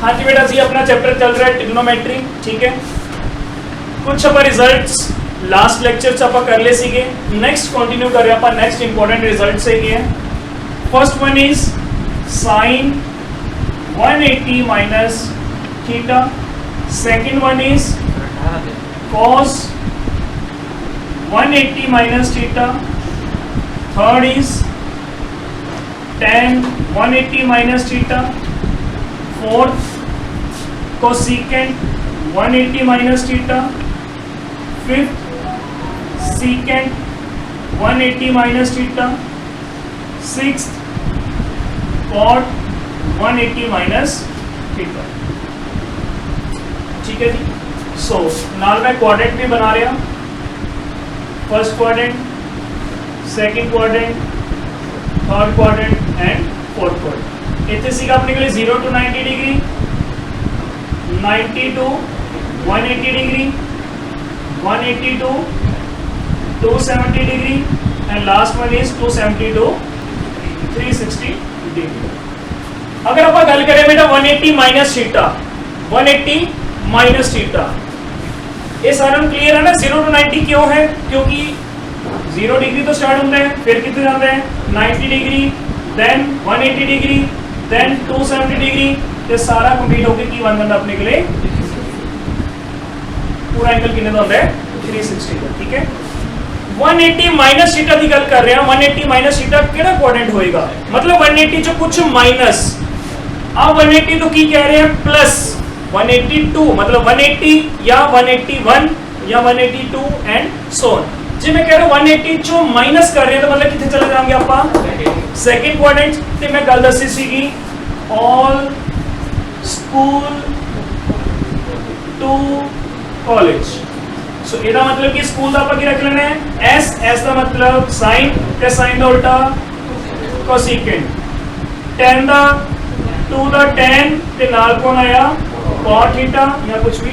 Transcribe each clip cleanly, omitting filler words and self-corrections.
हाँ जी बेटा जी, अपना चैप्टर चल रहा है ट्रिग्नोमेट्री, ठीक है। कुछ अपन रिजल्ट्स लास्ट लेक्चर च ਆਪਾਂ कर ले सीगे, नेक्स्ट कंटिन्यू कर रहे अपन नेक्स्ट इंपॉर्टेंट रिजल्ट्स है। First one is sine 180 minus theta, second one is cos 180 minus theta, third is tan 180 minus theta, fourth cosecant 180 minus theta, fifth secant 180 minus theta, sixth cot 180 minus theta. ठीक है जी। सो नाल मैं quadrant भी बना रहा, first quadrant, second quadrant, third quadrant and fourth quadrant. इतने सीखा अपने के लिए 0 to 90 degree, 90 to 180 degree, 180 to 270 degree and last one is 270 to 360 degree. अगर आप गल करें बेटा 180 माइनस थीटा, 180 माइनस थीटा, ये सारा क्लियर है ना। 0 to 90 क्यों है? क्योंकि 0 डिग्री तो स्टार्ट होता है, फिर कितने जाते हैं 90 degree, then 180 degree, then 270 degree, ये सारा कंप्लीट होके की बन जाता अपने के लिए पूरा एंगल कितने होता है 360 का। ठीक है, 180 माइनस थीटा की गल कर रहे हैं। 180 माइनस थीटा केड़ा क्वाड्रेंट होएगा, मतलब 180 जो कुछ माइनस, अब 180 तो की कह रहे हैं प्लस 182, मतलब 180 या 181 या 182 एंड सो ऑन। जी मैं कह रहा हूं 180 जो माइनस कर रहे हैं तो मतलब कितने चले जाएंगे आप सेकंड क्वाड्रेंट ते। मैं गल दसी सीगी ऑल स्कूल टू कॉलेज। सो ਇਹਦਾ मतलब कि स्कूल ਦਾ ਆਪਾਂ ਕੀ ਰੱਖ ਲੈਣਾ ਹੈ s, s ਦਾ मतलब sin ਤੇ sin ਦਾ ਉਲਟਾ cosecant, tan ਦਾ 2 ਦਾ tan ਤੇ ਨਾਲ ਕੋਣ ਆਇਆ cot थीटा या कुछ भी।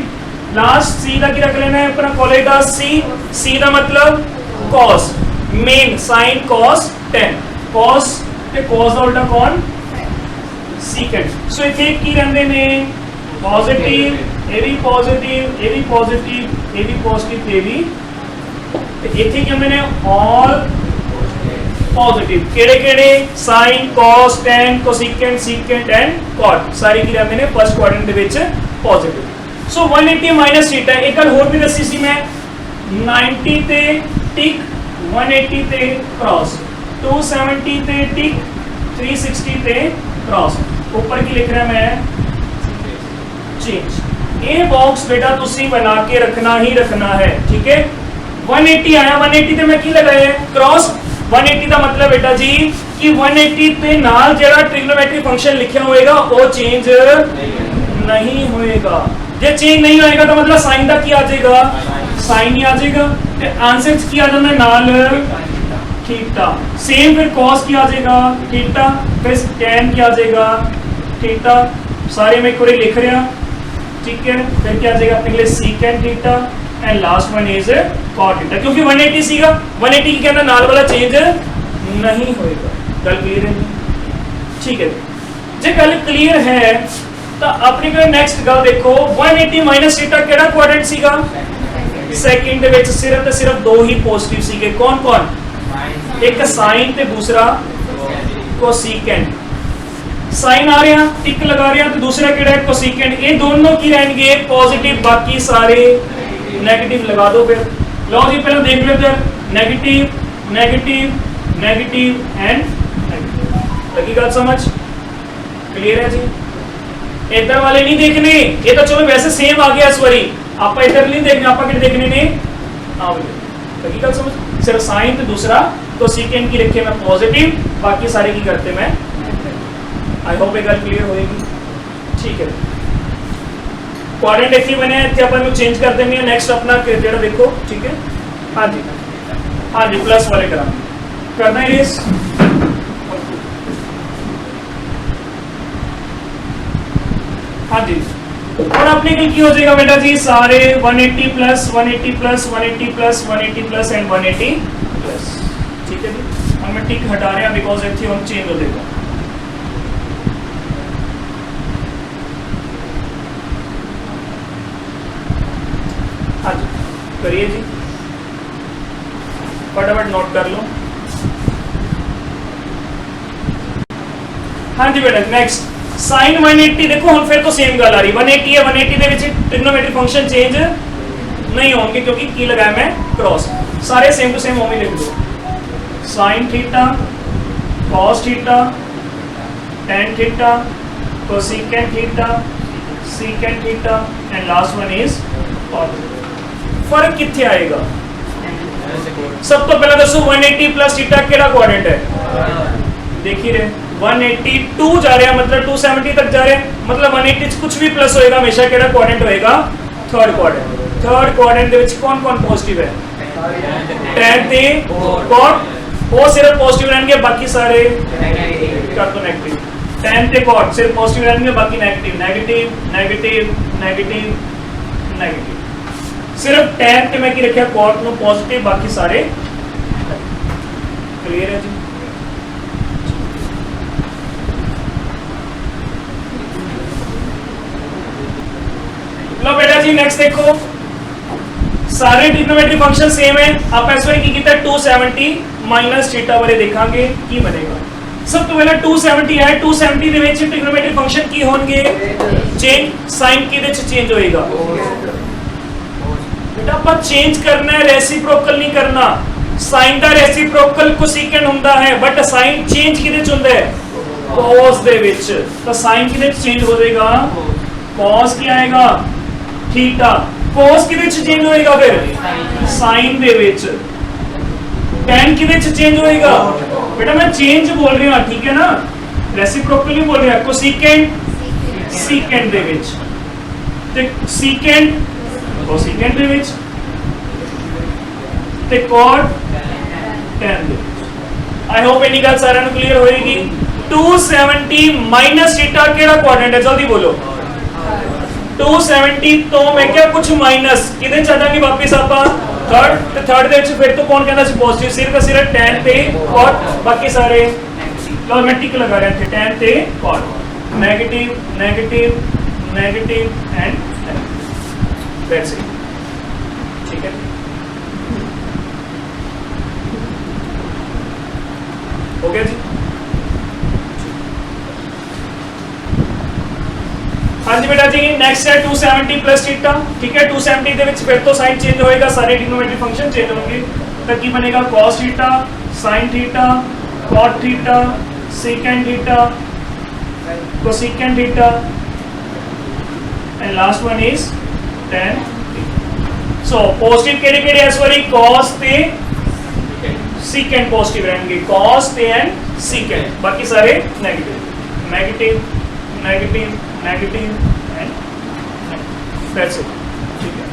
लास्ट c ਦਾ ਕੀ ਰੱਖ ਲੈਣਾ ਹੈ ਆਪਣਾ कॉलेज ਦਾ c, c ਦਾ मतलब cos, main sin cos tan, cos ਤੇ cos ਦਾ ਉਲਟਾ ਕੌਣ secant। ਸੋ ਇੱਥੇ ਕੀ ਰਹਿੰਦੇ ਨੇ पॉजिटिव, ये भी पॉजिटिव, ये भी पॉजिटिव, ये भी पॉजिटिव, ये भी इतने क्या मैंने ऑल पॉजिटिव केड़े-केड़े sin cos tan cosecant secant and cot सारी की रहंदे ने फर्स्ट क्वाड्रेंट दे विच पॉजिटिव। सो 180 माइनस थीटा एक गल होर भी दसी सी मैं 90 ते टिक 180 ते क्रॉस 270 ते टिक 360 ते क्रॉस। ऊपर की लिख रहा मैं चेंज। ये बॉक्स बेटा तुसी बना के रखना ही रखना है, ठीक है। 180 आया, 180 ते मैं की लगाया है क्रॉस। 180 का मतलब बेटा जी कि 180 ते नाल जेड़ा ट्रिग्नोमेट्री फंक्शन लिखा होएगा वो चेंज नहीं होएगा। जे चेंज नहीं होएगा तो मतलब साइन दा की आ जाएगा, साइन ही आ जाएगा ते आंसर की आ जाना नाल थीटा। सेम फिर cos की आ जाएगा थीटा, फिर tan की आ जाएगा थीटा। सारे मैं एक बार लिख रहा, ठीक है। फिर क्या आ जाएगा अपने लिए secant theta and last one is cot theta, क्योंकि 180 सीगा 180 के अंदर नाल वाला चेंज नहीं होएगा। गल क्लियर है? ठीक है। जे गल क्लियर है तो अपने को नेक्स्ट गल देखो 180 माइनस थीटा केड़ा क्वाड्रेंट सीगा सेकंड दे विच सिर्फ ते सिर्फ दो ही पॉजिटिव सीगे। कौन कौन? एक साइन ते दूसरा कोसेकेंट। साइन आ रहा टिक लगा रहे हैं तो दूसरा केड़ा है कोसेकेंट। ये दोनों की रहेंगे पॉजिटिव, बाकी सारे नेगेटिव लगा दो। फिर लो जी पहले देख लेते हैं negative negative negative and negative. लगी बात समझ? क्लियर है जी? इधर वाले नहीं देखने, ये तो चलो वैसे सेम आ गया इस बारी, आप इधर नहीं देखने, आप देखने ने लगी बात समझ? सिर्फ साइन तो दूसरा कोसेकेंट की रखे मैं पॉजिटिव, बाकी सारे की करते मैं। आई होप ये गल क्लियर होएगी। ठीक है, क्वाड्रेंट एक ही बने थे अपन चेंज कर देंगे। नेक्स्ट अपना जेड़ा देखो, ठीक है। हाँ जी हाँ जी, प्लस वाले करना है इस। हाँ जी, और अपने की हो जाएगा बेटा जी सारे 180 plus 180 plus 180 plus 180 plus and 180 plus. ठीक है जी, हम मैं टिक हटा रहे हैं बिकॉज इतने हम चेंज हो जाएगा। करिए जी, फटाफट नोट कर लो। हाँ जी बेटा नेक्स्ट साइन 180 देखो हम फिर तो सेम गल आ रही 180 है 180 ਦੇ ਵਿੱਚ ट्रिग्नोमेट्रिक फंक्शन चेंज नहीं होंगे क्योंकि की लगाया मैं क्रॉस, सारे सेम टू सेम ओमी लिख दो sine theta cos theta tan theta cosecant theta secant theta and last one is cot। फर्क कितने आएगा? सब तो पहला दसो 180 प्लस थीटा केड़ा क्वाड्रेंट है? देख ही रहे 182 जा रहे हैं मतलब 270 तक जा रहे हैं मतलब 180 कुछ भी प्लस होएगा हमेशा केड़ा क्वाड्रेंट होएगा? Third quadrant. थर्ड क्वाड्रेंट दे विच कौन कौन पॉजिटिव है? tan ते cot वो सिर्फ पॉजिटिव रहेंगे बाकी सारे कर दो नेगेटिव। tan ते cot सिर्फ पॉजिटिव रहेंगे बाकी negative negative negative negative negative. सिर्फ tan ते मैं की रखा cot नो पॉजिटिव बाकी सारे क्लियर है जी। लो बेटा जी नेक्स्ट देखो सारे ट्रिग्नोमेट्रिक फंक्शन सेम है आप ऐसे की कितना 270 माइनस थीटा बारे देखांगे की बनेगा। सब तो पहले 270 है 270 ਦੇ ਵਿੱਚ ट्रिग्नोमेट्रिक फंक्शन की होंगे चेंज साइन किदे च चेंज होएगा बेटा आप चेंज करना है रेसिप्रोकल नहीं करना साइन ਦਾ रेसिप्रोकल कोसेकेंट ਹੁੰਦਾ है बट साइन चेंज किदे च ਹੁੰਦਾ है cos ਦੇ ਵਿੱਚ ਤਾਂ साइन किदे च चेंज हो जाएगा cos ਕੀ आएगा थीटा cos किदे च चेंज होएगा फिर साइन दे विच tan किदे च चेंज होएगा बेटा मैं चेंज बोल रही हूं ठीक है ना रेसिप्रोकली बोल रही हूं कोसेकेंट सेकेंट दे विच ते सेकेंट कोसेकेंट दे विच ते cot tan they I hope इतनी गल सारे नु क्लियर होएगी। 270 माइनस थीटा केड़ा क्वाड्रेंट है जल्दी बोलो 270 तो मैं क्या कुछ माइनस किदे चढ़ांगे वापस आपा थर्ड ते थर्ड दे विच फिर तो कौन कहंदा सी पॉजिटिव सिर्फ tan ते cot बाकी सारे लॉगमेटिक लगा रहे थे tan ते cot negative negative negative and that's it ठीक है हो गया जी। हाँ जी बेटा जी नेक्स्ट है 270 प्लस थीटा ठीक है 270 ਦੇ ਵਿੱਚ फिर तो साइन चेंज होएगा सारे ट्रिग्नोमेट्रिक फंक्शन चेंज होंगे तो की बनेगा cos theta sin theta cot theta secant theta cosecant theta and last one is tan so positive केड़े केड़े इस बारी cos ते secant पॉजिटिव रहेंगे cos ते एंड secant बाकी सारे negative negative negative negative and that's it ठीक है।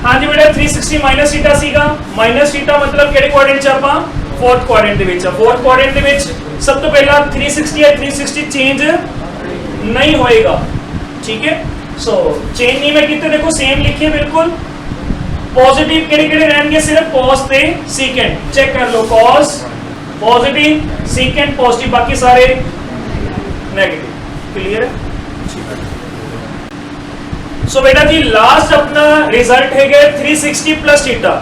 हाँ जी बेटा 360 माइनस थीटा सीगा माइनस थीटा मतलब केड़े क्वाड्रेंट च आपा फोर्थ क्वाड्रेंट दे विच फोर्थ क्वाड्रेंट दे विच सब तो पहला 360 है 360 चेंज नहीं होएगा ठीक है सो चेंज नहीं मैं कितने देखो सेम लिखिए बिल्कुल पॉजिटिव केड़े केड़े रहेंगे सिर्फ cos ते secant चेक कर लो cos पॉजिटिव secant पॉजिटिव बाकी सारे नेगेटिव क्लियर है। सो बेटा जी लास्ट अपना रिजल्ट है गया 360 प्लस थीटा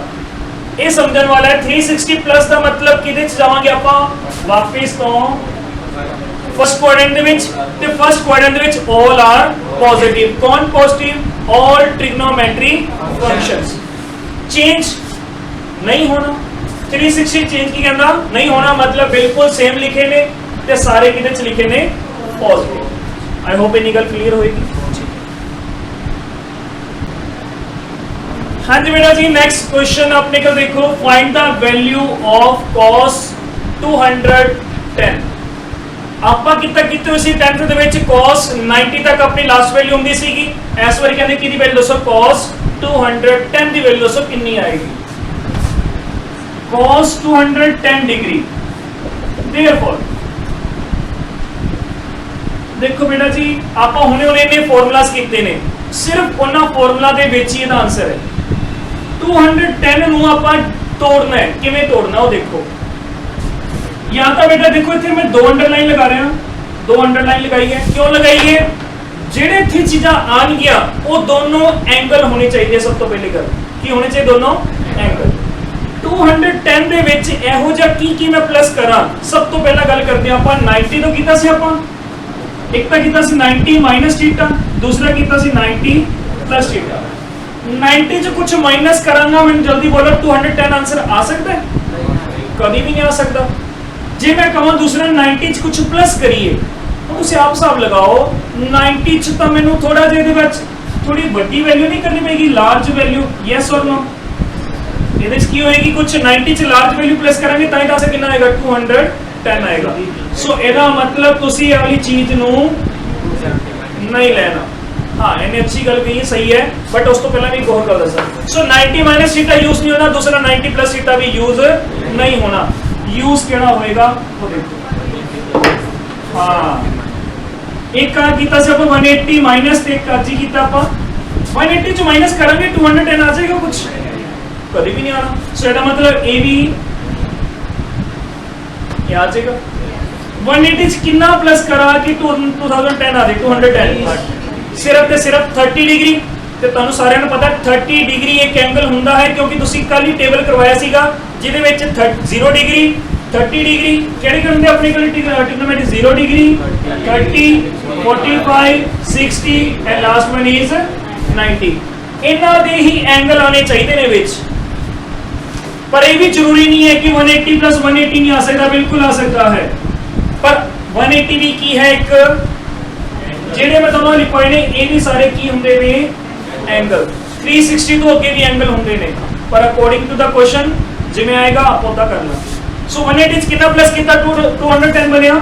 ये समझने वाला है 360 प्लस का मतलब किदे च जावांगे आपां वापस तो फर्स्ट क्वाड्रेंट दे विच ते फर्स्ट क्वाड्रेंट दे विच ऑल आर पॉजिटिव कौन positive all trigonometric functions change नहीं होना 360 चेंज की कहना नहीं होना मतलब बिल्कुल सेम लिखे ने ते सारे किदे च लिखे ने पॉजिटिव आई होप ये गल क्लियर होएगी। हाँ जी बेटा जी नेक्स्ट क्वेश्चन अपने को देखो find the value of cos 210 ਆਪਾਂ ਕਿਤਾ ਕੀਤੀ ਹੋਈ ਸੀ 10th ਦੇ ਵਿੱਚ cos 90 ਤੱਕ ਆਪਣੀ ਲਾਸਟ ਵੈਲਿਊ ਹੁੰਦੀ ਸੀਗੀ ਇਸ ਵਾਰੀ ਕਹਿੰਦੇ ਕਿਹਦੀ ਵੈਲਿਊ ਦੱਸੋ cos 210 ਦੀ ਵੈਲਿਊ ਦੱਸੋ ਕਿੰਨੀ ਆਏਗੀ cos 210 डिग्री therefore देखो बेटा जी ਆਪਾਂ ਹੁਣੇ ਨੇ ਫਾਰਮੂਲਾਸ ਕੀਤੇ ਨੇ ਸਿਰਫ ਉਹਨਾਂ ਫਾਰਮੂਲਾ ਦੇ ਵਿੱਚ ਹੀ ਇਹਦਾ ਆਨਸਰ ਹੈ 210 ਨੂੰ ਆਪਾਂ ਤੋੜਨਾ ਹੈ ਕਿਵੇਂ ਤੋੜਨਾ ਉਹ ਦੇਖੋ या तो बेटा देखो इतने मैं दो अंडरलाइन लगा रहा हूं दो अंडरलाइन लगाई है क्यों लगाई है ਜਿਹੜੇ ਇੱਥੇ ਚੀਜ਼ਾਂ ਆਣਗੀਆਂ ਉਹ ਦੋਨੋਂ ਐਂਗਲ ਹੋਣੇ ਚਾਹੀਦੇ। ਸਭ ਤੋਂ ਪਹਿਲੀ ਗੱਲ ਕੀ ਹੋਣੇ ਚਾਹੀਦੇ? ਦੋਨੋਂ ਐਂਗਲ। 210 ਦੇ ਵਿੱਚ ਇਹੋ ਜਿਹਾ ਕੀ ਮੈਂ ਪਲੱਸ ਕਰਾਂ? ਸਭ ਤੋਂ ਪਹਿਲਾਂ ਗੱਲ ਕਰਦੇ ਆਪਾਂ 90 ਤੋਂ ਕੀਤਾ ਸੀ ਆਪਾਂ, ਇੱਕ ਤਾਂ ਕੀਤਾ ਸੀ 90 ਮਾਈਨਸ ਥੀਟਾ, ਦੂਸਰਾ ਕੀਤਾ ਸੀ 90 ਪਲੱਸ ਥੀਟਾ। 90 ਚ ਕੁਝ ਮਾਈਨਸ ਕਰਾਂਗਾ, ਮੈਨੂੰ ਜਲਦੀ ਬੋਲੋ 210 ਆंसर ਆ ਸਕਦਾ ਹੈ? कभी भी नहीं आ सकता। जे मैं कहां दूसरा 90 च कुछ प्लस करिए तो तुम आप हिसाब लगाओ 90 च तो मैनू थोड़ा जिहा इहदे विच थोड़ी बड़ी वैल्यू नहीं करनी पेगी, लार्ज वैल्यू, यस और नो? इहदे च की होएगी? कुछ 90 च लार्ज वैल्यू प्लस करांगे तां ही आंसर कितना आएगा? 210 आएगा। सो इहदा मतलब तुसी इह वाली चीज नू नहीं लेना। हाँ, इन्हें अच्छी गल कही, सही है, बट उस तो पहले भी एक और गल दसा। सो 90 माइनस थीटा यूज नहीं होना, दूसरा 90 प्लस थीटा भी यूज नहीं होना। यूज केड़ा होएगा वो देखो। हाँ, एक का कीता से अपन 180 माइनस ते एक आज ही कीता अपन 180 जो माइनस करेंगे 210 आ जाएगा, कुछ कभी भी नहीं आना। सो इसका मतलब ए भी क्या आ जाएगा? 180 कितना प्लस करा कि 2010 आ जाए 210 सिर्फ ते सिर्फ 30 डिग्री। ਤੇ ਤੁਹਾਨੂੰ ਸਾਰਿਆਂ ਨੂੰ ਪਤਾ 30 ਡਿਗਰੀ ਇੱਕ ਐਂਗਲ ਹੁੰਦਾ ਹੈ, ਕਿਉਂਕਿ ਤੁਸੀਂ ਕੱਲ ਹੀ ਟੇਬਲ ਕਰਵਾਇਆ ਸੀਗਾ ਜਿਹਦੇ ਵਿੱਚ 0 ਡਿਗਰੀ 30 ਡਿਗਰੀ ਕਿਹੜੇ ਹੁੰਦੇ ਆਪਣੇ ਕੋਲ trigonometry 0 degree 30 45 60 and last one is 90। ਇਹਨਾਂ ਦੇ ਹੀ ਐਂਗਲ ਆਣੇ ਚਾਹੀਦੇ ਨੇ ਵਿੱਚ, ਪਰ ਇਹ ਵੀ ਜ਼ਰੂਰੀ ਨਹੀਂ ਹੈ ਕਿ 180 plus 180 नहीं आ सकता, बिल्कुल आ सकता है। पर 180 भी की है एक ਜਿਹੜੇ ਮੈਂ ਤੁਹਾਨੂੰ ਲਿਖਵਾਏ ਨੇ ਇਹ ਵੀ ਸਾਰੇ ਕੀ ਹੁੰਦੇ ਨੇ? ਐਂਗਲ। 360 ਤੋਂ ਅੱਗੇ ਵੀ ਐਂਗਲ ਹੁੰਦੇ ਨੇ, ਪਰ ਅਕੋਰਡਿੰਗ ਟੂ ਦਾ ਕੁਐਸਚਨ ਜਿਵੇਂ ਆਏਗਾ ਆਪ ਉਹਦਾ ਕਰਨਾ। ਸੋ 180 ਕਿੰਨਾ ਪਲੱਸ ਕੀਤਾ? 210 ਬਣਿਆ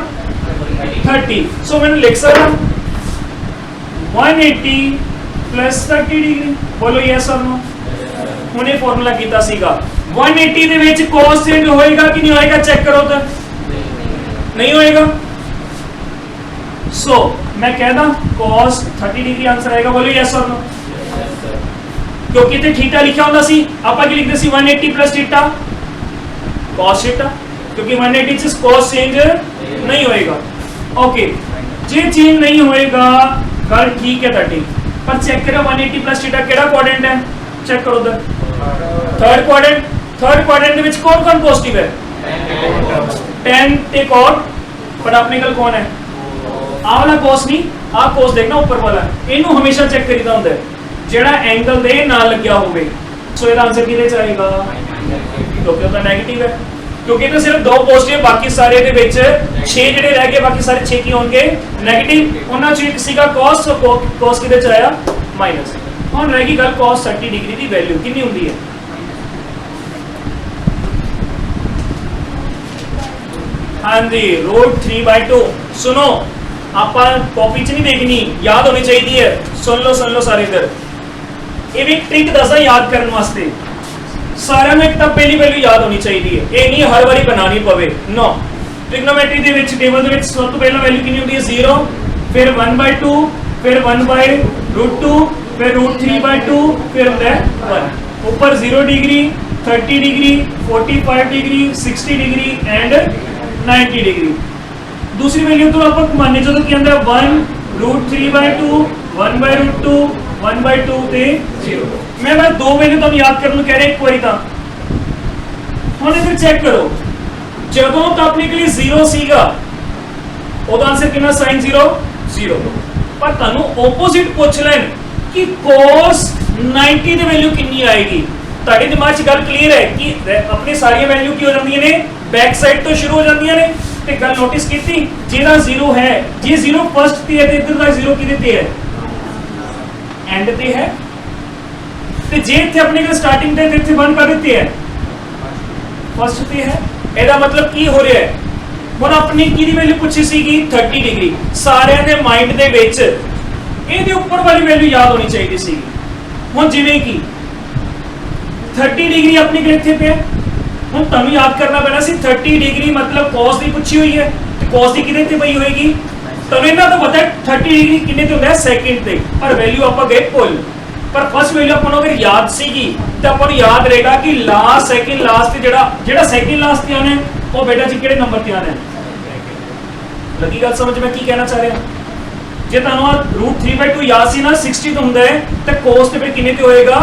30। ਸੋ ਮੈਨੂੰ ਲਿਖ ਸਕਦਾ 180 plus 30 ਡਿਗਰੀ। ਬੋਲੋ ਯੈਸ অর ਨੋ? ਹੁਣੇ ਫਾਰਮੂਲਾ ਕੀਤਾ ਸੀਗਾ 180 ਦੇ ਵਿੱਚ cos ਚੇਂਜ ਹੋਏਗਾ ਕਿ ਨਹੀਂ ਹੋਏਗਾ? ਚੈੱਕ ਕਰੋ ਤਾਂ नहीं होएगा। सो मैं कहता cos 30 डिग्री आंसर आएगा। बोलो यस और नो? क्योंकि इतने थीटा लिखा होता सी आपा की लिखते सी 180 प्लस थीटा cos थीटा, क्योंकि 180 से cos चेंज नहीं होएगा। ओके, जे चेंज नहीं होएगा गल ठीक है 30, पर चेक करो 180 प्लस थीटा केड़ा क्वाड्रेंट है? चेक करो उधर थर्ड क्वाड्रेंट। थर्ड क्वाड्रेंट ਦੇ ਵਿੱਚ कौन कौन पॉजिटिव है? tan ਤੇ cot, पर अपने कल कौन है? आ वाला cos नहीं, आ cos देखना ऊपर वाला, इनू हमेशा चेक करीदा ਹੁੰਦਾ ਹੈ ਜਿਹੜਾ ਐਂਗਲ ਦੇ ਨਾਲ ਲੱਗਿਆ ਹੋਵੇ। ਸੋ ਇਹਦਾ ਆਨਸਰ ਕਿਹਦੇ ਚ ਆਏਗਾ? ਕਿਉਂਕਿ ਉਹਦਾ 네ਗੇਟਿਵ ਹੈ, ਕਿਉਂਕਿ ਇਹ ਤਾਂ ਸਿਰਫ ਦੋ ਪੋਜ਼ਿਟਿਵ, ਬਾਕੀ ਸਾਰੇ ਦੇ ਵਿੱਚ 6 ਜਿਹੜੇ ਰਹਿ ਗਏ, ਬਾਕੀ ਸਾਰੇ 6 ਕੀ ਹੋਣਗੇ? 네ਗੇਟਿਵ। ਉਹਨਾਂ ਚ ਇੱਕ ਸੀਗਾ cos, cos ਕਿਹਦੇ ਚ ਆਇਆ? ਮਾਈਨਸ। ਹੁਣ ਰਹਿ ਗਈ ਗੱਲ cos 30 ਡਿਗਰੀ ਦੀ ਵੈਲਿਊ ਕਿੰਨੀ ਹੁੰਦੀ ਹੈ? हाँ जी, √3/2। सुनो, आप कॉपी च नहीं देखनी, याद होनी चाहिए। सुन लो सारे इधर। ये भी एक ट्रिक दसा याद करने वास्ते। सारे में एक तब पहली वैल्यू याद होनी चाहिए, ये नहीं हर बारी बनानी पवे। नो, ट्रिग्नोमेट्री दे विच टेबल दे विच सब तो पहला वैल्यू कितनी होती है? 0, फिर 1/2, फिर 1/√2, फिर √3/2, फिर होता है 1। ऊपर 0 degree 30 degree 45 degree 60 degree and 90 degree. दूसरी वैल्यू तो आप माने जो कि अंदर 1√3/2 1/√2 1/2 ते 0। मैं बस दो वैल्यू तो याद करने कह रहे एक बारी था। हुण फिर चेक करो, जदों तो अपने के लिए 0 सीगा ओदा आंसर कितना? sin 0 0। पर तुहानू ओपोजिट पूछ लैन कि cos 90 दी वैल्यू कितनी आएगी, ਤੁਹਾਡੇ ਦਿਮਾਗ 'ਚ ਗੱਲ ਕਲੀਅਰ ਹੈ ਕਿ ਆਪਣੀ ਸਾਰੀਆਂ ਵੈਲਿਊ ਕੀ ਹੋ ਜਾਂਦੀਆਂ ਨੇ? ਬੈਕ ਸਾਈਡ ਤੋਂ ਸ਼ੁਰੂ ਹੋ ਜਾਂਦੀਆਂ ਨੇ। ਤੇ ਗੱਲ ਨੋਟਿਸ ਕੀਤੀ, ਜਿਹੜਾ 0 ਹੈ, ਜੇ 0 ਫਸਟ ਤੇ ਹੈ ਤੇ ਇੱਧਰ ਦਾ 0 ਕਿਹਦੇ ਤੇ ਹੈ? ਐਂਡ ਤੇ ਹੈ। ਤੇ ਜੇ ਇੱਥੇ ਆਪਣੇ ਕੋਲ ਸਟਾਰਟਿੰਗ ਤੇ ਇੱਥੇ 1 ਕਰ ਦਿੱਤੀ ਹੈ, ਫਸਟ ਤੇ ਹੈ। ਇਹਦਾ ਮਤਲਬ ਕੀ ਹੋ ਰਿਹਾ ਹੈ? ਹੁਣ ਆਪਣੀ ਕਿਹਦੀ ਵੈਲਿਊ ਪੁੱਛੀ ਸੀਗੀ? 30 ਡਿਗਰੀ। ਸਾਰਿਆਂ ਦੇ ਮਾਈਂਡ ਦੇ ਵਿੱਚ ਇਹਦੇ ਉੱਪਰ ਵਾਲੀ ਵੈਲਿਊ ਯਾਦ ਹੋਣੀ ਚਾਹੀਦੀ ਸੀ। ਹੁਣ ਜਿਵੇਂ ਕਿ 30 डिग्री अपनी कितने पे है? हम तुम याद करना पैना सी 30 डिग्री मतलब cos की पूछी हुई है, तो cos की कितने पे पई होएगी? तुम्हें ना तो पता है 30 डिग्री कितने पे होता है? सेकंड पे। पर वैल्यू आप गए भुल, पर फर्स्ट वैल्यू अपन अगर याद सीगी तो अपन याद रहेगा कि लास्ट सेकंड लास्ट जेड़ा सेकंड लास्ट पे आना है वो बेटा जी किहड़े नंबर पे आना है। लगी गल समझ में की कहना चाह रहा? जे तुहानू √3/2 याद सी ना 60 तो हुंदा है तो cos ते फिर किन्ने ते होएगा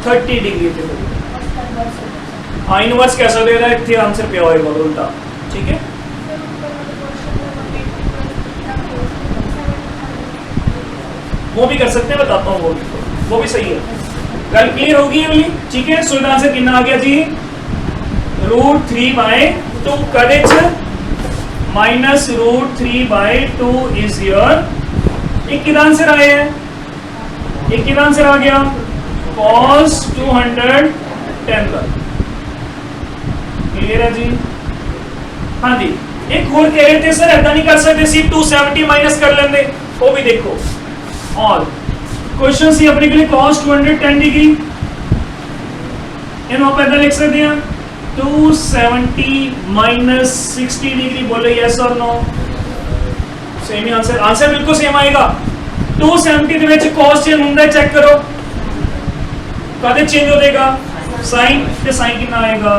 30 डिग्री ते होएगा। हाँ इनवर्स कह सकते हैं, इतने आंसर पे होएगा उल्टा। ठीक है वो भी कर सकते हैं, बताता हूँ वो भी सही है। गल क्लियर होगी वाली? ठीक है सो आंसर कितना आ गया जी √3/2 कदे -√3/2 इज योर एक कितना आंसर आया है, एक कितना आंसर आ गया cos 210 का। क्लियर है जी? हाँ जी एक और कह रहे थे सर ऐसा नहीं कर सकते सी 270 माइनस कर लेंगे, वो भी देखो और क्वेश्चन सी अपने के लिए cos 210 डिग्री इन आप ऐसा लिख सकते हैं 270 - 60 डिग्री, बोले यस और नो? सेम ही आंसर, आंसर बिल्कुल सेम आएगा। 270 ਦੇ ਵਿੱਚ cos चेंज ਹੁੰਦਾ चेक करो कदे चेंज हो जाएगा sin ਤੇ sin कितना आएगा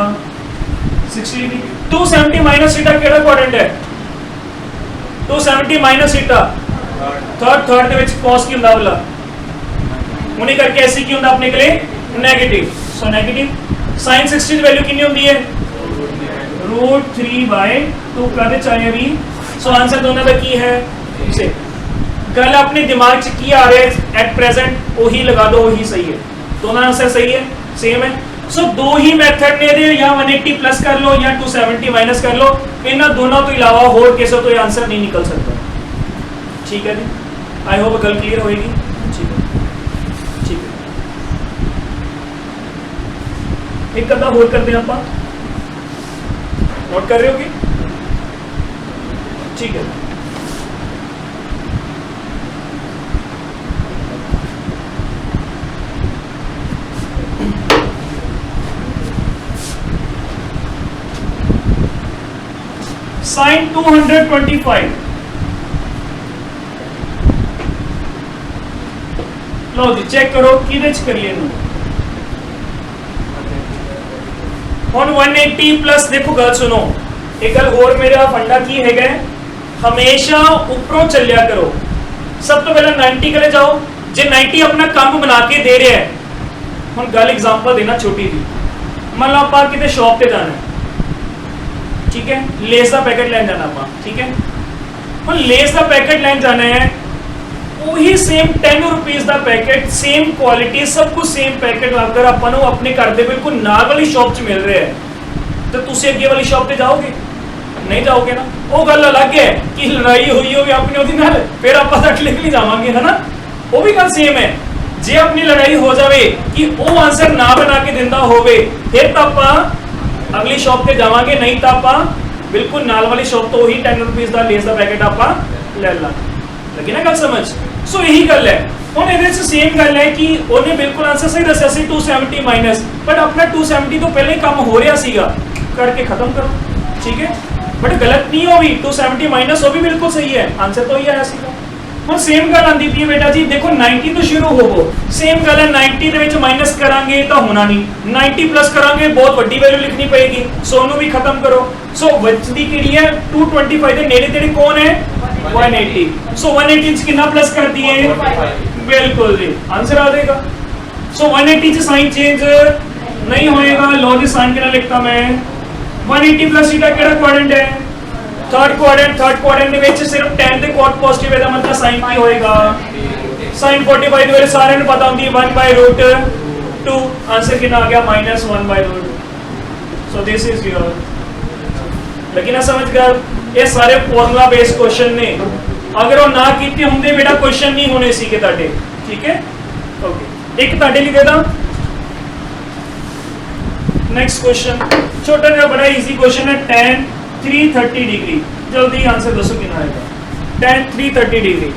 60 डिग्री। 270 माइनस थीटा केड़ा क्वाड्रेंट है 270 माइनस थीटा थर्ड ਦੇ ਵਿੱਚ cos ਕੀ ਹੁੰਦਾ ਵਾਲਾ ਹੁਣੇ ਕਰਕੇ ਐਸੀ ਕੀ ਹੁੰਦਾ ਆਪਣੇ के लिए नेगेटिव, सो नेगेटिव। sin 60 ਦੀ ਵੈਲਿਊ ਕਿੰਨੀ ਹੁੰਦੀ ਹੈ √3/2 ਕਦੇ ਚਾਹੀਏ ਵੀ, सो आंसर दोनों का की है से गल अपने दिमाग च की आ रहा है एट प्रेजेंट वही लगा दो, वही सही है, दोनों आंसर सही है सेम है। सो दो ही मेथड ने दे या 180 प्लस कर लो या 270 माइनस कर लो, इन दोनों तो इलावा होर किसी तो ये आंसर नहीं निकल सकता। ठीक है जी आई होप गल क्लियर होएगी। ठीक है ठीक है एक अद्धा होर करते हैं आप, नोट कर रहे होगे? ठीक है sin 225 लो जी चेक करो किदे च करिए हुण 180 प्लस देखो गल सुनो एक गल और मेरा फंडा की है हमेशा ऊपरों चलिया करो। सब तो पहले 90 के लिए जाओ, जे 90 अपना काम बना के दे रहा है हुण गल एग्जांपल देना छोटी जी, मान लो आप किते शॉप पे जाना है ठीक है लेस का पैकेट लैन जाना आप ठीक है हुण लेस का पैकेट लैन जाना है वही सेम 10 रुपीज़ का पैकेट सेम क्वालिटी सब कुछ सेम पैकेट अगर अपन अपने घर के बिल्कुल नाल वाली शॉप च मिल रहा है तो तुम अगे वाली शॉप पे जाओगे नहीं जाओगे ना, वो गल अलग है कि लड़ाई हुई होगी अपनी ओदी नाल फिर आप निकल जावांगे है ना, वो भी गल सेम है। जे अपनी लड़ाई हो जाए कि वो आंसर ना बना के दिंदा होवे फिर तो आप अगली शॉप पे जावांगे, नहीं तो आप बिल्कुल नाल वाली शॉप तो वही 10 रुपीज़ का लेस का पैकेट आप ले लांगे। लगी ना गल समझ? सो यही गल है हुण इहदे च सेम गल है कि उन्हें बिल्कुल आंसर सही दस्सिया सी 270 माइनस बट अपना 270 तो पहले ही काम हो रहा सीगा करके खत्म करो ठीक है बट गलत नहीं होगी 270 माइनस वो भी बिल्कुल सही है, आंसर तो ही आया सीगा। हुण सेम गल आंदी पई है बेटा जी देखो 90 तो शुरू होवो सेम गल है 90 दे विच माइनस करांगे तो होना नहीं 90 प्लस करांगे बहुत वड्डी वैल्यू लिखनी पड़ेगी, सो ओनू भी खत्म करो। सो बचदी किहड़ी है 225 दे नेड़े तेड़े कौन है 180, सो 180 च कितना प्लस कर दिए बिल्कुल जी आंसर आ जाएगा। सो 180 च साइन चेंज नहीं होएगा, लो जी साइन कितना लिखता मैं 180 प्लस थीटा केड़ा क्वाड्रेंट है थर्ड क्वाड्रेंट ਦੇ ਵਿੱਚ सिर्फ 10 ਦੇ ਕੋਟ ਪੋਜ਼ਿਟਿਵ ਇਹਦਾ ਮਤਲਬ ਸਾਈਨ ਕੀ ਹੋਏਗਾ sin 45 ਦੇ ਸਾਰਿਆਂ ਨੂੰ ਪਤਾ ਹੁੰਦੀ ਹੈ 1/√2 ਆਨਸਰ ਕਿੰਨਾ ਆ ਗਿਆ -1/√2। ਸੋ ਦਿਸ ਇਜ਼ योर लेकिन समझ गए ये सारे फॉर्मूला बेस्ड क्वेश्चन ने अगर वो ना कीते ਹੁੰਦੇ बेटा क्वेश्चन नहीं होने ਸੀਗੇ ਤੁਹਾਡੇ ठीक है ओके एक ਤੁਹਾਡੇ ਲਈ ਦੇਦਾ नेक्स्ट क्वेश्चन छोटा सा बड़ा इजी क्वेश्चन है tan 330 डिग्री जल्दी आंसर दसो कितना आएगा tan 330 डिग्री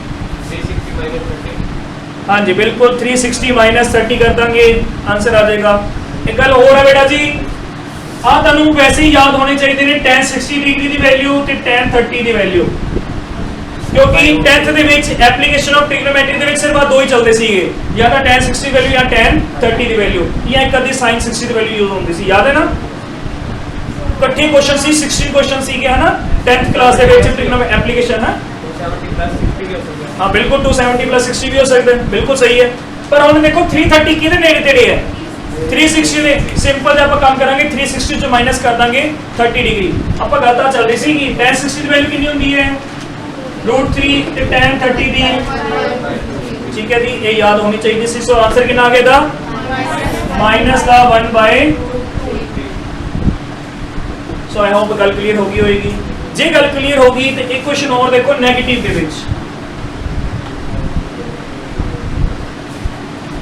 360 माइनस 30 हाँ जी बिल्कुल 360 माइनस 30 कर देंगे आंसर आ जाएगा। एक गल और है बेटा जी आ तुहानू वैसे ही याद होने चाहिए ने tan 60 डिग्री की वैल्यू ते tan 30 की वैल्यू क्योंकि 10th ਦੇ ਵਿੱਚ ਐਪਲੀਕੇਸ਼ਨ ਆਫ ਟ੍ਰਿਗਨੋਮੈਟਰੀ ਦੇ ਵਿੱਚ ਸਿਰਫ ਦੋ ਹੀ ਚੱਲਦੇ ਸੀਗੇ ਜਾਂ ਤਾਂ tan 60 ਵੈਲਿਊ ਜਾਂ tan 30 ਦੀ ਵੈਲਿਊ ਜਾਂ ਇੱਕ ਅੱਧੀ sin 60 ਦੀ ਵੈਲਿਊ ਯੂਜ਼ ਹੁੰਦੀ ਸੀ ਯਾਦ ਹੈ ਨਾ ਇਕੱਠੇ ਕੁਐਸਚਨ ਸੀ 16 ਕੁਐਸਚਨ ਸੀਗੇ ਹਨਾ 10th ਕਲਾਸ ਦੇ ਵਿੱਚ ਟ੍ਰਿਗਨੋਮੈਟਰੀ ਐਪਲੀਕੇਸ਼ਨ ਹੈ 70 प्लस 60 भी हो सकता है हाँ बिल्कुल 270 प्लस 60 भी हो सकता है, बिल्कुल सही है। पर हमने देखो 330 किधर नेड़े तेड़े है 360 ने सिंपल जब आप काम करांगे 360 जो माइनस कर देंगे 30 डिग्री ਆਪਾਂ ਗੱਲ ਤਾਂ ਚੱਲ ਰਹੀ ਸੀ कि tan 60 ਦੀ ਵੈਲਿਊ ਕਿੰਨੀ ਹੁੰਦੀ ਹੈ √3 ਤੇ tan 30 ਦੀ ठीक है जी ये याद होनी चाहिए सी। सो आंसर कितना आ गया था माइनस का 1/। सो आई होप गल क्लीयर होगी होगी। जे गल क्लीयर होगी तो एक क्वेश्चन और देखो नेगेटिव के विच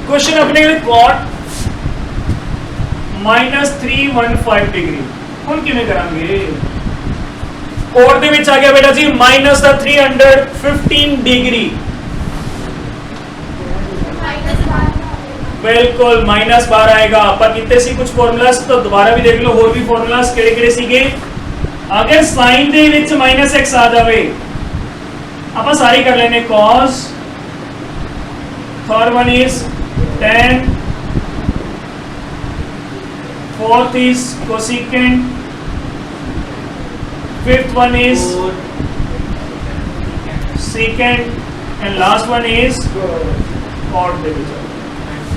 क्वेश्चन अपने कॉट -315 डिग्री ਹੁਣ ਕਿਵੇਂ ਕਰਾਂਗੇ ਕੋਡ ਦੇ ਵਿੱਚ ਆ ਗਿਆ ਬੇਟਾ ਜੀ ਮਾਈਨਸ ਦਾ 315 डिग्री बिल्कुल -12 आएगा। ਆਪਾਂ ਕਿਤੇ ਸੀ ਕੁਝ ਫਾਰਮੂਲਾਸ तो दोबारा भी देख लो ਹੋਰ ਵੀ ਫਾਰਮੂਲਾਸ ਕਿਹੜੇ ਸੀਗੇ। अगर साइन ਦੇ ਵਿੱਚ -x ਆ ਜਾਵੇ ਆਪਾਂ ਸਾਰੇ ਕਰ ਲੈਨੇ cos, third one is tan, fourth is cosecant, fifth one is secant and last one is cot ਦੇ ਵਿੱਚ।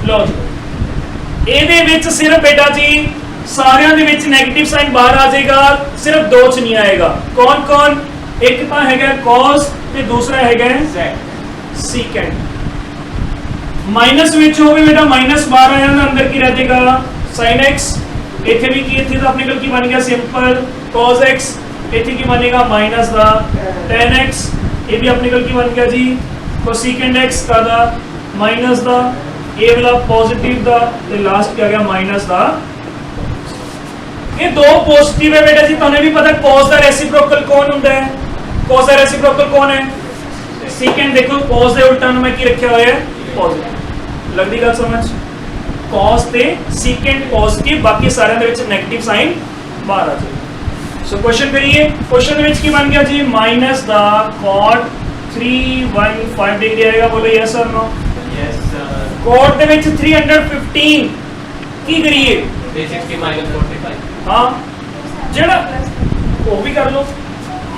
लो ਇਹਦੇ ਵਿੱਚ ਸਿਰਫ ਬੇਟਾ ਜੀ ਸਾਰਿਆਂ ਦੇ ਵਿੱਚ 네ਗੇਟਿਵ ਸਾਈਨ ਬਾਹਰ ਆ ਜਾਏਗਾ ਸਿਰਫ ਦੋ ਚ ਨਹੀਂ ਆਏਗਾ। ਕੌਣ ਕੌਣ ਇੱਕ ਤਾਂ ਹੈਗਾ cos ਤੇ ਦੂਸਰਾ ਹੈਗਾ secant। ਮਾਈਨਸ ਵਿੱਚ ਹੋਵੇ ਬੇਟਾ -12 ਆਇਆ ਨਾ ਅੰਦਰ ਕੀ ਰਹਿ ਜਾਏਗਾ sin x। ਇੱਥੇ ਵੀ ਕੀ ਇੱਥੇ ਤਾਂ ਆਪਣੇ ਕੋਲ ਕੀ ਬਣ ਗਿਆ ਸਿੰਪਲ cos x। ਇੱਥੇ ਕੀ ਬਣੇਗਾ ਮਾਈਨਸ ਦਾ tan x। ਇਹ ਵੀ ਆਪਣੇ ਕੋਲ ਕੀ ਬਣ ਗਿਆ ਜੀ cosecant x ਦਾ ਮਾਈਨਸ ਦਾ ਇਹ ਵਾਲਾ पॉजिटिव ਦਾ ਤੇ ਲਾਸਟ ਕੀ ਆ ਗਿਆ ਮਾਈਨਸ ਦਾ। ਇਹ ਦੋ ਪੋਜ਼ਿਟਿਵ ਹੈ ਬੇਟਾ ਜੀ ਤੁਹਾਨੂੰ ਵੀ ਪਤਾ cos ਦਾ ਰੈਸਿਪਰੋਕਲ ਕੌਣ ਹੁੰਦਾ ਹੈ cos ਦਾ ਰੈਸਿਪਰੋਕਲ ਕੌਣ ਹੈ secant। ਦੇਖੋ cos ਦੇ ਉਲਟਾ ਨੂੰ ਮੈਂ ਕੀ ਰੱਖਿਆ ਹੋਇਆ ਹੈ ਪੋਜ਼ਿਟਿਵ। ਲੱਗਦੀ ਗੱਲ ਸਮਝ cos ਤੇ secant ਪੋਜ਼ਿਟਿਵ ਬਾਕੀ ਸਾਰਿਆਂ ਦੇ ਵਿੱਚ 네ਗੇਟਿਵ ਸਾਈਨ ਬਾਹਰ ਆ ਜਾਏ। ਸੋ ਕੁਐਸਚਨ ਕਰੀਏ क्वेश्चन ਦੇ ਵਿੱਚ ਕੀ ਬਣ ਗਿਆ ਜੀ ਮਾਈਨਸ ਦਾ cot 315 डिग्री आएगा। बोलो यस और नो। Yes sir. कोट ਦੇ ਵਿੱਚ 315 ਕੀ ਕਰੀਏ 360 -45। ਹਾਂ ਜਿਹੜਾ ਉਹ ਵੀ ਕਰ ਲਓ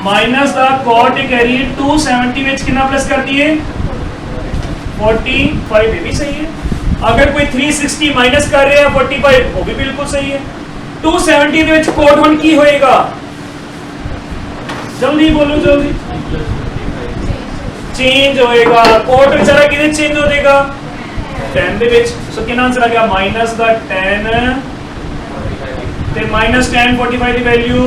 ਮਾਈਨਸ ਦਾ ਕੋਟ ਇਹ ਕਹਿ ਰਹੀ ਹੈ 270 ਵਿੱਚ ਕਿੰਨਾ ਪਲੱਸ ਕਰ ਦਈਏ 45 ਇਹ ਵੀ ਸਹੀ ਹੈ। अगर कोई 360 माइनस कर रहे हैं 45 वो भी बिल्कुल सही है। 270 ਦੇ ਵਿੱਚ ਕੋਟ ਹੁਣ ਕੀ ਹੋਏਗਾ जल्दी बोलो जल्दी चेंज होएगा कोट बेचारा किधे चेंज हो जाएगा 10 ਦੇ ਵਿੱਚ। ਸੋ ਕਿੰਨਾ ਆਨਸਰ ਆ ਗਿਆ ਮਾਈਨਸ ਦਾ 10 ਤੇ ਮਾਈਨਸ 10 45 ਦੀ ਵੈਲਿਊ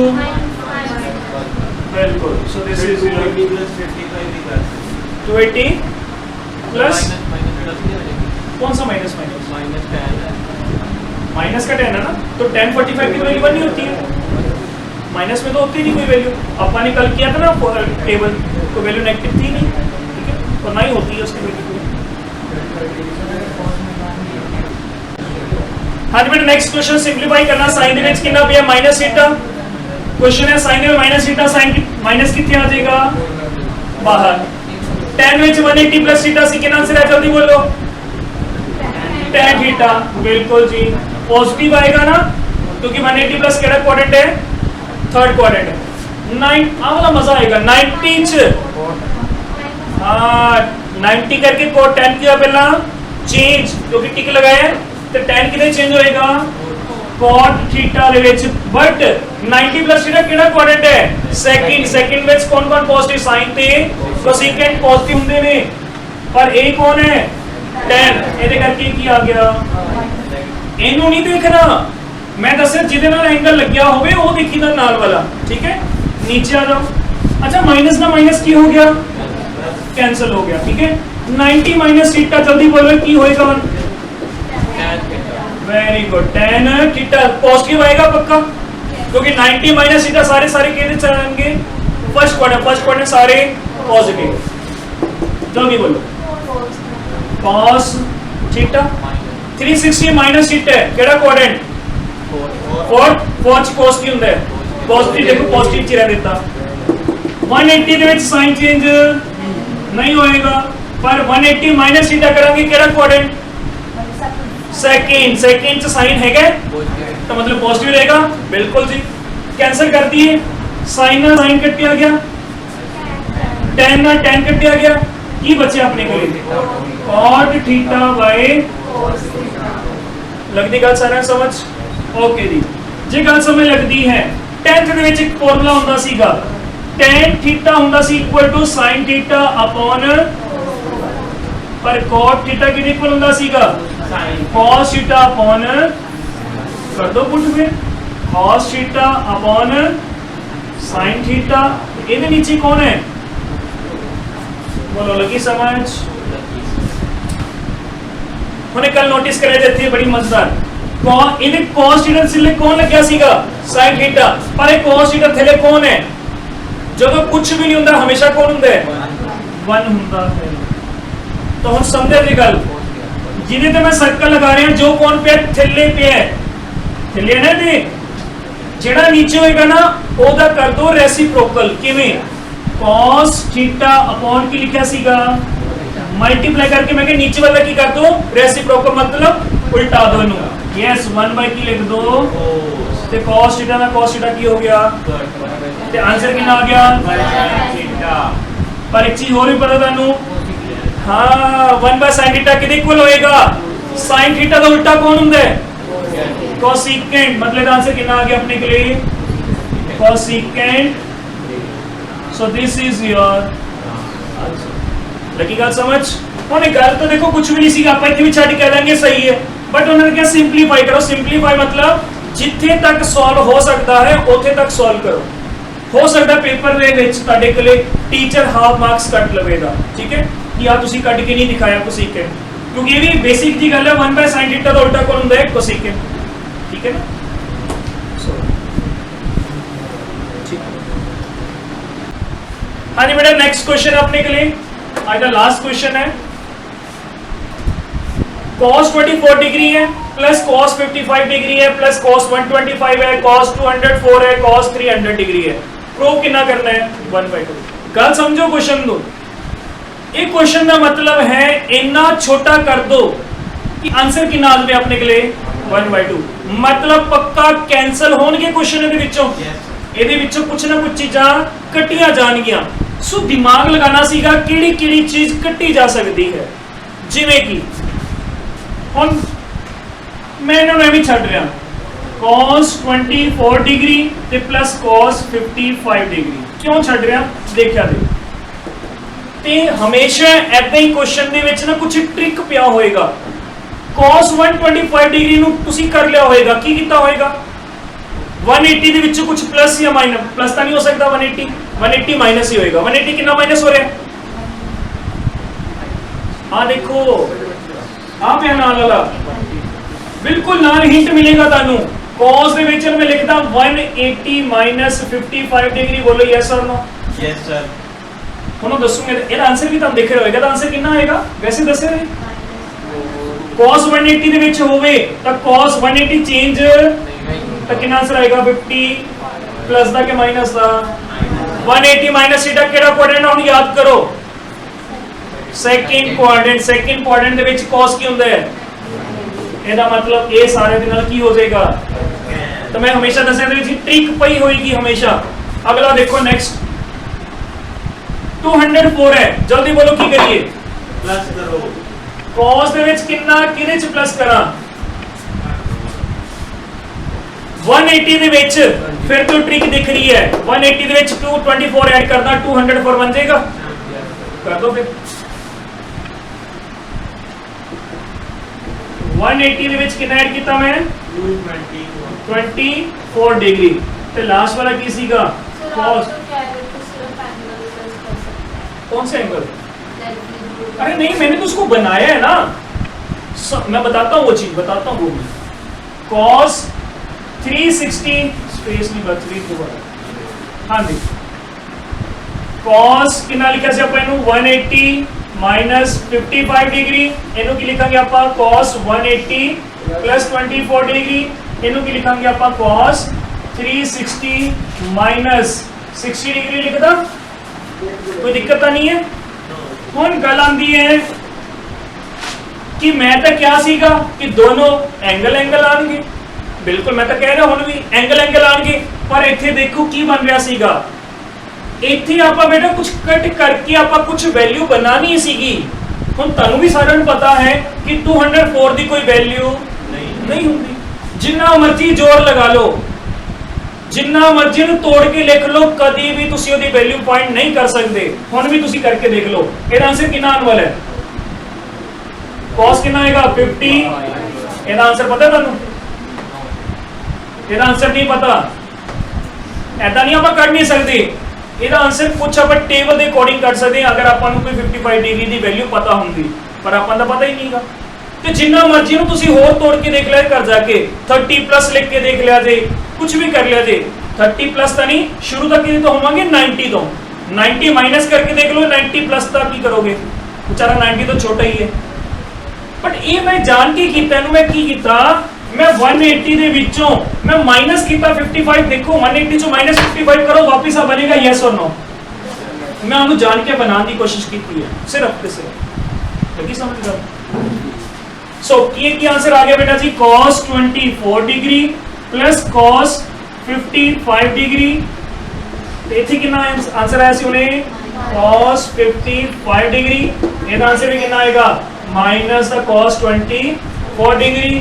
ਬਿਲਕੁਲ। ਸੋ ਦਿਸ ਇਜ਼ 280 + 55 ਦੀ ਗੱਲ 280 प्लस माइनस कौन सा माइनस माइनस -10 है माइनस का 10 है ना तो 10 45 की वैल्यू 1 नहीं होती है माइनस में तो होती नहीं कोई वैल्यू। अपन ने कल किया था ना टेबल तो वैल्यू नेगेटिव थी नहीं ठीक है और ना ही होती है उसकी वैल्यू। हाँ जी बेटा नेक्स्ट क्वेश्चन सिंपलीफाई करना साइन ਦੇ ਵਿੱਚ ਕਿੰਨਾ ਪਿਆ माइनस थीटा। क्वेश्चन है साइन में माइनस थीटा साइन माइनस कितने आ जाएगा बाहर। tan ਵਿੱਚ 180 प्लस थीटा से कितना आंसर है जल्दी बोलो tan थीटा बिल्कुल जी पॉजिटिव आएगा ना क्योंकि 180 प्लस केड़ा क्वाड्रेंट है थर्ड क्वाड्रेंट है 9 आ वाला मजा आएगा 90 च हां 90 करके कोट tan किया पहला चेंज क्योंकि टिक लगाया तो tan कितने चेंज होएगा cot थीटा ਦੇ ਵਿੱਚ बट 90 प्लस थीटा ਕਿਹੜਾ ਕੁਆਡਰੈਂਟ ਹੈ सेकंड ਵਿੱਚ कौन कौन पॉजिटिव साइन ਤੇ कोसेकेंट पॉजिटिव ਹੁੰਦੇ ਨੇ ਪਰ ਇਹ ਕੌਣ ਹੈ tan ਇਹਦੇ ਕਰਕੇ ਕੀ ਆ ਗਿਆ ਇਹਨੂੰ ਨਹੀਂ ਦੇਖਣਾ मैं ਦੱਸਿਆ ਜਿਹਦੇ ਨਾਲ ਐਂਗਲ ਲੱਗਿਆ ਹੋਵੇ ਉਹ ਦੇਖੀਦਾ ਨਾਲ ਵਾਲਾ ठीक है नीचे आ जाओ। अच्छा माइनस का माइनस की हो गया कैंसिल हो गया ठीक है 90 माइनस थीटा जल्दी बोलो की होएगा very good tan theta positive आएगा पक्का क्योंकि 90 माइनस थीटा सारे सारे कितने चलेंगे फर्स्ट क्वाड्रेंट सारे पॉजिटिव। जल्दी बोलो cos थीटा 360 माइनस थीटा है केड़ा क्वाड्रेंट फोर्थ cos की ਹੁੰਦਾ है पॉजिटिव देखो पॉजिटिव च रह देता 180 ਦੇ ਵਿੱਚ साइन चेंज नहीं होएगा पर 180 माइनस थीटा करेंगे केड़ा क्वाड्रेंट सेकंड च साइन है क्या तो मतलब पॉजिटिव रहेगा बिल्कुल जी। कैंसिल कर दिए साइन ना साइन कट दिया गया tan ना tan कट दिया गया ਕੀ ਬਚਿਆ ਆਪਣੇ ਕੋਲ cot थीटा बाय लगदी गल सारा समझ ओके जी जे गल समझ लगदी है 10th ਦੇ ਵਿੱਚ ਇੱਕ ਫਾਰਮੂਲਾ ਹੁੰਦਾ ਸੀਗਾ tan थीटा ਹੁੰਦਾ ਸੀ equal to sin theta upon पर cot थीटा ਕਿਹਦੇ ਇਕੁਅਲ ਹੁੰਦਾ ਸੀਗਾ cos थीटा ਅਪਨ कर दो पुट में cos theta upon sin theta ਇਹਦੇ नीचे कौन है बोलो लगी समझ ਹੁਣੇ ਕੱਲ ਨੋਟਿਸ ਕਰਿਆ ਜਾਂਦੀ ਹੈ ਬੜੀ ਮਜ਼ੇਦਾਰ ਕੌਣ ਇਹਦੇ cos थीटा ਥੱਲੇ ਕੌਣ ਲੱਗਿਆ ਸੀਗਾ sin थीटा ਪਰ ਇਹ cos थीटा ਥੱਲੇ ਕੌਣ ਹੈ ਜਦੋਂ ਕੁਝ ਵੀ ਨਹੀਂ ਹੁੰਦਾ ਹਮੇਸ਼ਾ ਕੌਣ ਹੁੰਦਾ ਹੈ 1 ਹੁੰਦਾ ਹੈ ਤਾਂ ਹੁਣ ਸਮਝੇ ਦੀ ਗੱਲ ਜਿਹਦੇ ਤੇ ਮੈਂ ਸਰਕਲ ਲਗਾ ਰਿਹਾ ਜੋ ਕੌਣ ਪਿਆ ਥੱਲੇ ਪਿਆ ਹੈ ਥੱਲੇ ਨਾ ਦੇ ਜਿਹੜਾ ਨੀਚੇ ਹੋਏਗਾ ਨਾ ਉਹਦਾ ਕਰ ਦੋ ਰੈਸਿਪਰੋਕਲ ਕਿਵੇਂ cos थीटा अपॉन ਕੀ ਲਿਖਿਆ ਸੀਗਾ ਮਲਟੀਪਲਾਈ ਕਰਕੇ ਮੈਂ ਕਿ ਨੀਚੇ ਵਾਲਾ ਕੀ ਕਰ ਦੋ ਰੈਸਿਪਰੋਕਲ ਮਤਲਬ ਉਲਟਾ ਦੋ ਇਹਨੂੰ ਯੈਸ 1 ਬਾਈ ਕੀ ਲਿਖ ਦੋ ਤੇ cos थीटा ਦਾ cos थीटा ਕੀ ਹੋ ਗਿਆ ਤੇ ਆਨਸਰ ਕਿੰਨਾ ਆ ਗਿਆ थीटा ਪਰ ਇੱਕ ਚੀਜ਼ ਹੋਰ ਵੀ ਪਤਾ ਤੁਹਾਨੂੰ ਹਾਂ 1 ਬਾਈ sin थीटा ਕਿਹਦੇ ਇਕੁਅਲ ਹੋਏਗਾ sin थीटा ਦਾ ਉਲਟਾ ਕੌਣ ਹੁੰਦਾ ਹੈ cosecant मतलब आंसर कितना आ गया अपने के लिए cosecant so this is your answer लगी गल समझ ਉਹਨੇ ਗੱਲ ਤਾਂ ਦੇਖੋ ਕੁਝ ਵੀ ਨਹੀਂ ਸੀਗਾ ਆਪਾਂ ਇੱਥੇ ਵੀ ਛੱਡ ਕੇ ਲਾਂਗੇ ਸਹੀ ਹੈ ਬਟ ਉਹਨਾਂ ਨੇ ਕਿਹਾ ਸਿੰਪਲੀਫਾਈ ਕਰੋ ਸਿੰਪਲੀਫਾਈ ਮਤਲਬ ਜਿੱਥੇ ਤੱਕ ਸੋਲਵ ਹੋ ਸਕਦਾ ਹੈ ਉੱਥੇ ਤੱਕ ਸੋਲਵ ਕਰੋ ਹੋ ਸਕਦਾ ਪੇਪਰ ਦੇ ਵਿੱਚ ਤੁਹਾਡੇ ਕੋਲੇ ਟੀਚਰ ਹਾਫ ਮਾਰਕਸ ਕੱਟ ਲਵੇਗਾ ਠੀਕ ਹੈ ਕਿ ਆ ਤੁਸੀਂ ਕੱਢ ਕੇ ਨਹੀਂ ਦਿਖਾਇਆ cosecant ਕਿਉਂਕਿ ਇਹ ਵੀ ਬੇਸਿਕ ਦੀ ਗੱਲ ਹੈ 1 by sin थीटा ਦਾ ਉਲਟਾ ਕੌਣ ਹੁੰਦਾ ਹੈ cosecant ठीक है ना ठीक हाँ जी बेटा नेक्स्ट क्वेश्चन अपने के लिए आज का लास्ट क्वेश्चन है cos 24 डिग्री है प्लस cos 55 डिग्री है प्लस cos 125 है cos 204 है cos 300 डिग्री है प्रूव कितना करना है 1/2 गल समझो क्वेश्चन दो ये क्वेश्चन का मतलब है इतना छोटा कर दो कि आंसर कितना आ जाए अपने के लिए 1/2 मतलब पक्का कैंसल होणगे क्वेश्चन ਇਹਦੇ ਵਿੱਚੋਂ ਇਹਦੇ ਵਿੱਚੋਂ ਕੁਝ ਨਾ ਕੁਝ ਚੀਜ਼ਾਂ ਕੱਟੀਆਂ ਜਾਣਗੀਆਂ ਸੋ ਦਿਮਾਗ ਲਗਾਉਣਾ ਸੀਗਾ ਕਿਹੜੀ ਕਿਹੜੀ ਚੀਜ਼ ਕੱਟੀ ਜਾ ਸਕਦੀ ਹੈ ਜਿਵੇਂ ਕਿ ਹੁਣ ਮੈਂ ਇਹਨਾਂ ਨੂੰ ਐਵੇਂ ਛੱਡ ਰਿਹਾ cos 24 डिग्री ਤੇ plus cos 55 डिग्री ਕਿਉਂ ਛੱਡ ਰਿਹਾ ਦੇਖਿਆ ਦੇ ਤੇ ਹਮੇਸ਼ਾ ਐਦਾਂ ਹੀ ਕੁਐਸਚਨ ਦੇ ਵਿੱਚ ਨਾ ਕੁਝ ਟ੍ਰਿਕ ਪਿਆ ਹੋਏਗਾ cos 125 डिग्री ਨੂੰ ਤੁਸੀਂ ਕਰ ਲਿਆ ਹੋਏਗਾ ਕੀ ਕੀਤਾ ਹੋਏਗਾ 180 ਦੇ ਵਿੱਚ ਕੁਝ ਪਲੱਸ ਜਾਂ ਮਾਈਨਸ ਪਲੱਸ ਤਾਂ ਨਹੀਂ ਹੋ ਸਕਦਾ 180 ਮਾਈਨਸ ਹੀ ਹੋਏਗਾ 180 ਕਿੰਨਾ ਮਾਈਨਸ ਹੋ ਰਿਹਾ ਆ ਦੇਖੋ ਆ ਪਿਆ ਨਾਲ ਵਾਲਾ ਬਿਲਕੁਲ ਨਾਲ ਹਿੰਟ ਮਿਲੇਗਾ ਤੁਹਾਨੂੰ cos ਦੇ ਵਿੱਚ ਮੈਂ ਲਿਖਦਾ 180 55 डिग्री बोलो यस और नो यस सर ਹੁਣ ਦੱਸੂਗੇ ਇਹਦਾ ਆਨਸਰ ਵੀ ਤੁਹਾਨੂੰ ਦਿਖ ਰਿਹਾ ਹੋਏਗਾ ਤਾਂ ਆਨਸਰ ਕਿੰਨਾ ਆਏਗਾ ਵੈਸੇ ਦੱਸਿਆ ਨਹੀਂ cos 180 ਦੇ ਵਿੱਚ ਹੋਵੇ ਤਾਂ cos 180 ਚੇਂਜ ਤਾਂ ਕਿੰਨਾ ਆਨਸਰ ਆਏਗਾ 50 ਪਲੱਸ ਦਾ ਕਿ ਮਾਈਨਸ ਦਾ 180 ਮਾਈਨਸ ਥੀਟਾ ਕਿਹੜਾ ਕੁਆਡਰੈਂਟ ਹੁਣ ਯਾਦ ਕਰੋ ਸੈਕਿੰਡ ਕੁਆਡਰੈਂਟ ਦੇ ਵਿੱਚ cos ਕੀ ਹੁੰਦਾ ਹੈ ਇਹਦਾ ਮਤਲਬ ਇਹ ਸਾਰੇ ਦੇ ਨਾਲ ਕੀ ਹੋ ਜਾਏਗਾ ਤਾਂ ਮੈਂ ਹਮੇਸ਼ਾ ਦੱਸਿਆ ਦੇ ਵਿੱਚ ਟ੍ਰਿਕ ਪਈ ਹੋਏਗੀ ਹਮੇਸ਼ਾ ਅਗਲਾ ਦੇਖੋ ਨੈਕਸਟ 204 है जल्दी बोलो की करिए प्लस करो cos ਦੇ ਵਿੱਚ ਕਿੰਨਾ ਕਿਹਦੇ ਚ ਪਲੱਸ ਕਰਾਂ 180 ਦੇ ਵਿੱਚ ਫਿਰ ਤੋਂ ਟ੍ਰਿਕ ਦਿਖ ਰਹੀ ਹੈ 180 ਦੇ ਵਿੱਚ 224 ਐਡ ਕਰਦਾ 204 ਬਣ ਜਾਏਗਾ ਕਰ ਦੋ ਫਿਰ 180 ਦੇ ਵਿੱਚ ਕਿੰਨਾ ਐਡ ਕੀਤਾ ਮੈਂ 224 डिग्री ਤੇ ਲਾਸਟ ਵਾਲਾ ਕੀ ਸੀਗਾ cos कौन से एंगल अरे नहीं मैंने तो उसको बनाया है ना मैं बताता हूँ वो चीज बताता हूँ वो cos 360 स्पेस नहीं बच रही दोबारा हाँ जी cos कितना लिखा से ਆਪਾਂ ਇਹਨੂੰ 180 minus 55 डिग्री ਇਹਨੂੰ ਕੀ ਲਿਖਾਂਗੇ ਆਪਾਂ cos 180 plus 24 डिग्री ਇਹਨੂੰ ਕੀ ਲਿਖਾਂਗੇ ਆਪਾਂ cos 360 minus 60 डिग्री लिखदा कोई दिक्कत तो नहीं है हुन गल आंदी है कि मैं तो क्या सीगा कि दोनों एंगल आएंगे बिल्कुल मैं तो कह रहा हुन भी एंगल आएंगे पर इत्थे देखो की बन रहा सीगा ਇੱਥੇ ਆਪਾਂ ਬੇਟਾ ਕੁਝ ਕੱਟ ਕਰਕੇ ਆਪਾਂ ਕੁਝ ਵੈਲਿਊ ਬਣਾਣੀ ਸੀਗੀ। ਹੁਣ ਤੁਹਾਨੂੰ ਵੀ ਸਾਰਿਆਂ ਨੂੰ ਪਤਾ ਹੈ ਕਿ 204 ਦੀ ਕੋਈ ਵੈਲਿਊ ਨਹੀਂ ਹੁੰਦੀ। ਜਿੰਨਾ ਮਰਜ਼ੀ ਜ਼ੋਰ ਲਗਾ ਲਓ, ਜਿੰਨਾ ਮਰਜ਼ੀ ਨੂੰ ਤੋੜ ਕੇ ਲਿਖ ਲਓ, ਕਦੀ ਵੀ ਤੁਸੀਂ ਉਹਦੀ ਵੈਲਿਊ ਫਾਈਂਡ ਨਹੀਂ ਕਰ ਸਕਦੇ। ਹੁਣ ਵੀ ਤੁਸੀਂ ਕਰਕੇ ਦੇਖ ਲਓ। ਇਹਦਾ ਆਨਸਰ ਕਿੰਨਾ ਆਉਣ ਵਾਲਾ ਹੈ? cos ਕਿੰਨਾ ਆਏਗਾ? 50। ਇਹਦਾ ਆਨਸਰ ਪਤਾ ਤੁਹਾਨੂੰ? ਇਹਦਾ ਆਨਸਰ ਨਹੀਂ ਪਤਾ? ਐਦਾਂ ਨਹੀਂ ਆਪਾਂ ਕੱਢ ਨਹੀਂ ਸਕਦੇ। ਇਹਦਾ ਆਨਸਰ ਕੁਝ ਆਪਾਂ ਟੇਬਲ ਦੇ ਅਕੋਰਡਿੰਗ ਕੱਢ ਸਕਦੇ ਹਾਂ, ਅਗਰ ਆਪਾਂ ਨੂੰ ਕੋਈ 55 ਡਿਗਰੀ ਦੀ ਵੈਲਿਊ ਪਤਾ ਹੁੰਦੀ, ਪਰ ਆਪਾਂ ਦਾ ਪਤਾ ਹੀ ਨਹੀਂਗਾ। ਤੇ ਜਿੰਨਾ ਮਰਜ਼ੀ ਨੂੰ ਤੁਸੀਂ ਹੋਰ ਤੋੜ ਕੇ ਦੇਖ ਲਿਆ ਕਰ ਜਾ ਕੇ, 30 ਪਲੱਸ ਲਿਖ ਕੇ ਦੇਖ ਲਿਆ ਜੇ, ਕੁਝ ਵੀ ਕਰ ਲਿਆ ਜੇ। 30 ਪਲੱਸ ਤਾਂ ਨਹੀਂ, ਸ਼ੁਰੂ ਤੱਕ ਕਿਹਦੇ ਤੋਂ ਹੋਵਾਂਗੇ? 90 ਤੋਂ। 90 ਮਾਈਨਸ ਕਰਕੇ ਦੇਖ ਲਓ, 90 ਪਲੱਸ ਤਾਂ ਕੀ ਕਰੋਗੇ? ਵਿਚਾਰਾ 90 ਤੋਂ ਛੋਟਾ ਹੀ ਹੈ। ਬਟ ਇਹ ਮੈਂ ਜਾਣ ਕੇ ਕੀਤਾ, ਇਹਨੂੰ ਮੈਂ ਕੀ ਕੀਤਾ, मैं 180 ਦੇ ਵਿੱਚੋਂ मैं माइनस ਕੀਤਾ 55। देखो 180 ਚੋਂ माइनस 55 करो, वापस आ बनेगा यस और नो। मैं ਉਹਨੂੰ ਜਾਣ ਕੇ ਬਣਾਉਣ ਦੀ ਕੋਸ਼ਿਸ਼ ਕੀਤੀ ਹੈ, सिर्फ ਤੇ सिर्फ। लगी समझ गए? सो ਕੀ आंसर आ गया बेटा जी? cos 24 degree plus cos 55 degree. ਤੇ ਇੱਥੇ ਕਿੰਨਾ आंसर ਆਇਆ ਸੀ ਉਹਨੇ? cos 55 degree. ਇਹਦਾ आंसर ਵੀ ਕਿੰਨਾ ਆਏਗਾ? माइनस ਦਾ cos 24 डिग्री।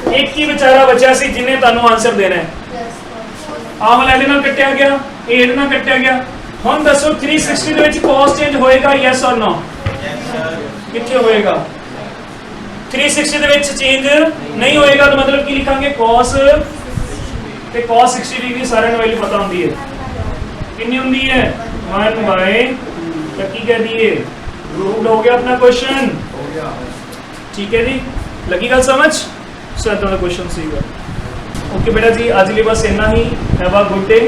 एक ही बेचारा बचा सी जिन्हें ਤੁਹਾਨੂੰ आंसर देना है। ਆਹ ਵਾਲਾ ਇਹਦੇ ਨਾਲ ਕੱਟਿਆ ਗਿਆ, ਇਹ ਇਹਦੇ ਨਾਲ ਕੱਟਿਆ ਗਿਆ। ਹੁਣ ਦੱਸੋ 360 ਦੇ ਵਿੱਚ cos ਚੇਂਜ ਹੋਏਗਾ ਯੈਸ অর ਨੋ? ਕਿੱਥੇ ਹੋਏਗਾ? 360 ਦੇ ਵਿੱਚ ਚੇਂਜ ਨਹੀਂ ਹੋਏਗਾ ਤਾਂ ਮਤਲਬ ਕੀ ਲਿਖਾਂਗੇ? cos ਤੇ cos 60 ਡਿਗਰੀ ਸਾਰਿਆਂ ਨੂੰ ਵੈਲਿਊ ਪਤਾ ਹੁੰਦੀ ਹੈ। ਕਿੰਨੀ ਹੁੰਦੀ ਹੈ? 1 ਬਾਈ ਤਾਂ ਕੀ ਕਹਿ ਦਈਏ? रूट हो गया अपना क्वेश्चन। ठीक है जी, लगी गल समझ? सो इतना क्वेश्चन सीगा। ओके बेटा जी, आज लिए बस इतना ही। Have a good day.